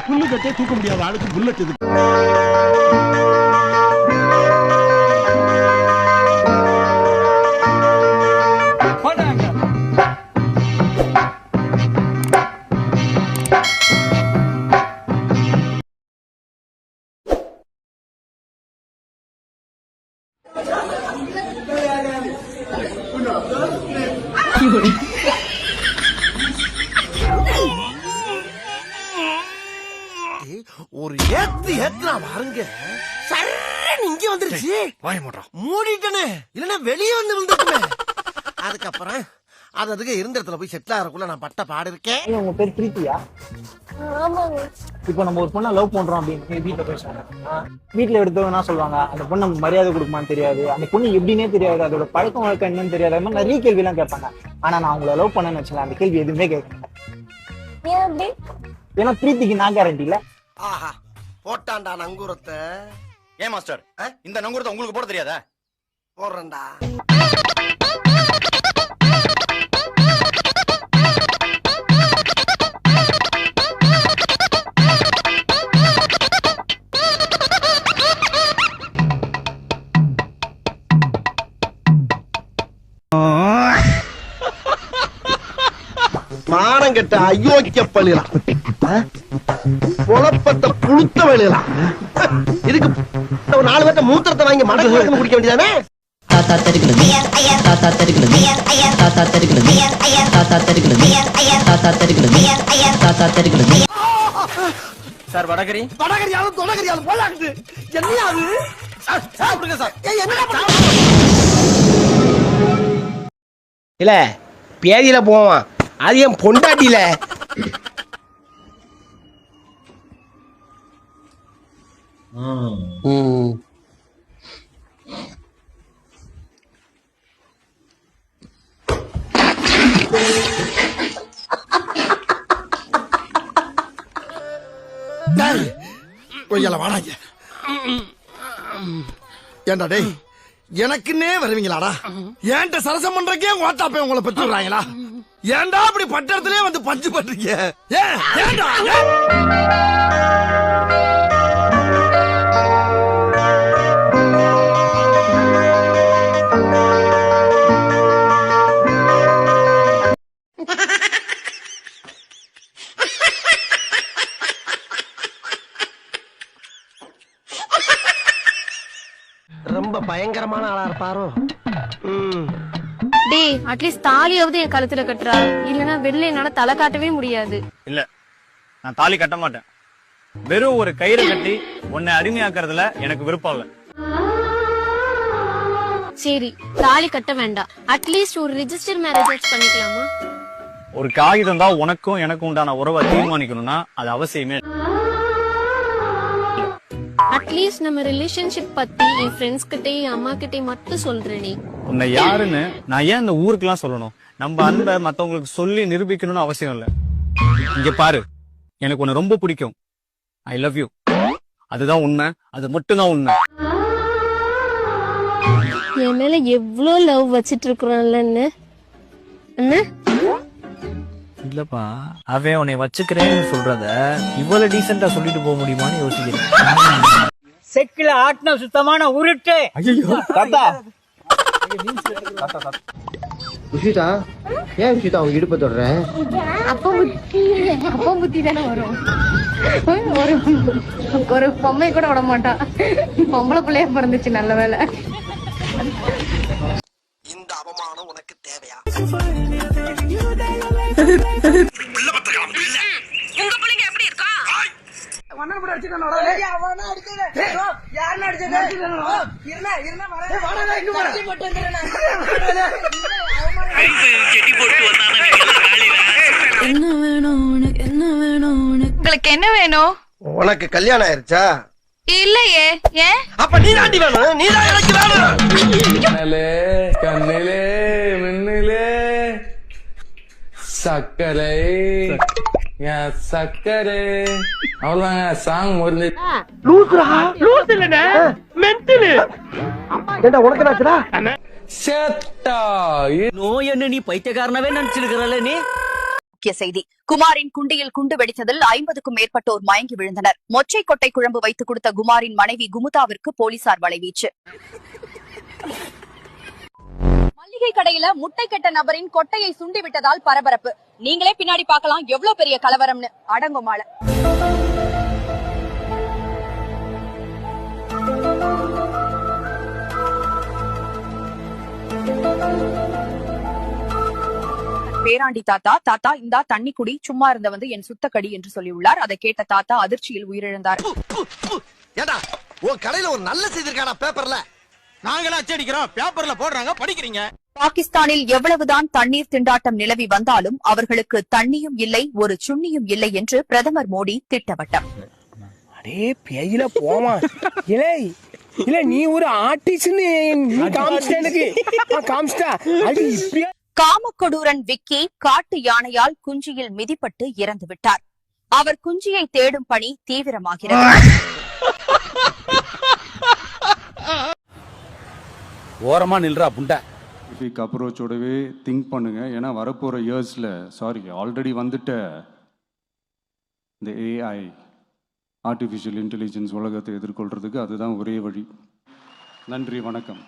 புல்லு கட்டே தூக்க முடியாத ஆளுக்கு புல்லட் இது. ஒரு ஏத்து பாருங்க இங்க வந்துருச்சு. மூடிட்டனே இல்லன்னா வெளியே வந்து விழுந்துட்டுமே. அதுக்கப்புறம் அதுக்கு இருந்த இடத்துல போய் செட்டில் ஆகிறக்குள்ள நான் பட்ட பாடு இருக்கேன். உங்க பேர் பிரீத்தியா? இப்போ நம்ம ஒரு பொண்ணை லவ் பண்றோம் அப்படின்னு வீட்டுல பேசுவாங்க. வீட்டுல எடுத்தவங்க என்ன சொல்லுவாங்க, அந்த பொண்ணு நமக்கு மரியாதை கொடுக்குமான்னு தெரியாது, அந்த பொண்ணு எப்படின்னே தெரியாது, அதோட பழக்கம் வழக்கம் என்னன்னு தெரியாது, அது மாதிரி நிறைய கேள்வி எல்லாம் கேட்பாங்க. ஆனா நான் அவங்கள லவ் பண்ணேன்னு வச்சுக்கலாம், அந்த கேள்வி எதுவுமே கேட்கறேன். ஏன்னா பிரீத்திக்கு நான் கேரண்டி இல்ல. ஆஹா போட்டான்டா நங்கூரத்தை. ஏன் மாஸ்டர் இந்த நங்கூரத்தை உங்களுக்கு போட தெரியாதா? போடுறேன்டா. மானம் கெட்ட அயோக்கிய பள்ளிலாம் குழப்பத்தை புழுத்த வழியலாம். இதுக்கு ஒரு 4 பேர்த்த மூத்திரத்தை வாங்கி மடக்கு குடிக்க வேண்டியதானே? சார் வடகரி வடகரியாலும் தொடகரியாலும் போலாக்குது. என்னையாது சாப்பிடுங்க சார். இல்ல பேதியில போவான், அது என் பொண்டாட்டியில. கொய்யால வாடாங்க. ஏண்டா டேய் எனக்குன்னே வருவீங்களாடா? ஏன்ட்ட சரசம் பண்றக்கே ஓட்டாப்பே உங்களை பெற்று விடுறாங்களா? ஏன்டா அப்படி பட்டத்திலே வந்து பஞ்சு பண்றீங்க? ஏன்டா ரொம்ப பயங்கரமான ஆளா இருப்பாரோ? டேய் அட்லீஸ்ட் தாலியாவது என் கழுத்துல கட்டுறா, இல்லனா வெளில என்னால தலை காட்டவே முடியாது. இல்ல நான் தாலி கட்ட மாட்டேன். வெறும் ஒரு கயிறு கட்டி உன்னை அடிமையாக்குறதுல எனக்கு விருப்பம் இல்ல. சரி தாலி கட்ட வேண்டாம், அட்லீஸ்ட் ஒரு ரெஜிஸ்டர் மேரேஜ் பண்ணிக்கலாமா? ஒரு காகிதம் தான் உனக்கும் எனக்கும் உண்டான உறவை தீர்மானிக்கணும்னா அது அவசியமே. அட்லீஸ்ட் நம்ம ரிலேஷன்ஷிப் பத்தி என் ஃப்ரெண்ட்ஸ் கிட்டே என் அம்மா கிட்டே மட்டும் சொல்றேனே. உன்னை யாருன்னு நான் ஏன் இந்த ஊருக்குலாம் சொல்லணும்? நம்ம அன்பை மத்தவங்களுக்கு சொல்லி நிரூபிக்கணும்னு அவசியம் இல்ல. இங்க பாரு, எனக்கு உன்னை ரொம்ப பிடிக்கும். I love you. அதுதான் உண்மை, அது மட்டும்தான் உண்மை. என் மேல எவ்வளவு லவ் வச்சிட்டு இருக்கிறான்லன்னு இல்லப்பா, அவன் உன்னை வச்சுக்கிறேன்னு சொல்றத இவ்வளவு டீசெண்டா சொல்லிட்டு போக முடியுமான்னு யோசிக்கிறேன். செக்கில ஆட்டின சுத்தமான உருட்டு. விஷிதா, ஏன் விஷிதா அவங்க இடுப்பை தொடுற? அப்ப புத்தி தானே வரும். ஒரு பொம்மை கூட விட மாட்டான். பொம்பளை பிள்ளைய பிறந்துச்சு, நல்ல வேலை. இந்த அவமானம் உனக்கு தேவையா? உங்க பிள்ளைங்க எப்படி இருக்கா? உங்களுக்கு என்ன வேணும்? உனக்கு கல்யாணம் ஆயிருச்சா? இல்லையே. ஏன்? அப்ப நீ தாண்டி வேணும். நீ தான் எனக்கு வேணும். கண்ணிலே மின்னிலே சக்கரை சக்கரை அவ்வளவுதாங்க சாங் முடிஞ்சு. நோய் என்ன நீ பைத்தியக்காரனவே நினைச்சிருக்கிறல்ல நீ? முக்கிய செய்தி. குமாரின் குண்டியில் குண்டு வெடித்ததில் 50க்கும் மேற்பட்டோர் மயங்கி விழுந்தனர். மொச்சை கொட்டை குழம்பு வைத்துக் கொடுத்த குமாரின் மனைவி குமுதாவிற்கு போலீசார் வலைவீச்சு. மல்லிகை கடையில முட்டை கெட்ட நபரின் கொட்டையை சுண்டி விட்டதால் பரபரப்பு. நீங்களே பின்னாடி பார்க்கலாம் எவ்வளவு பெரிய கலவரம்னு. அடங்குமால பேராண்டி தாத்தா இந்தா தண்ணி குடி, சும்மா இருந்த வந்து என் சுத்தக்கடி என்று சொல்லியுள்ளார். அதை கேட்ட தாத்தா அதிர்ச்சியில் உயிரிழந்தார். ஏண்டா உன் கடையில ஒரு நல்ல செய்தி இருக்காடா பேப்பர்ல? நாங்களா அச்சடிக்கிறோம், பேப்பர்ல போடுறாங்க, படிக்கிறீங்க. பாகிஸ்தானில் எவ்வளவுதான் தண்ணீர் திண்டாட்டம் நிலவி வந்தாலும் அவர்களுக்கு தண்ணியும் இல்லை, ஒரு சுண்ணியும் இல்லை என்று பிரதமர் மோடி திட்டவட்டம். அடே பேயில போமா இல்ல நீ ஒரு ஆர்டிஸ்ட்னு காமிச்சிட்ட எனக்கு காமிச்சிட்டா அது இப்படியா? காமக்கொடூரன் விக்கி காட்டு யானையால் குஞ்சியில் மிதிப்பட்டு இறந்து விட்டார். அவர் குஞ்சியை தேடும் பணி தீவிரமாகிறது. ஓரமா நில்றா புண்டை. அப்ரோச்சோடவே திங்க் பண்ணுங்க. ஏன்னா வரப்போற இயர்ஸ்ல ஆல்ரெடி வந்துட்ட இந்த ஏஐ ஆர்டிஃபிஷியல் இன்டெலிஜென்ஸ் உலகத்தை எதிர்கொள்றதுக்கு அதுதான் ஒரே வழி. நன்றி, வணக்கம்.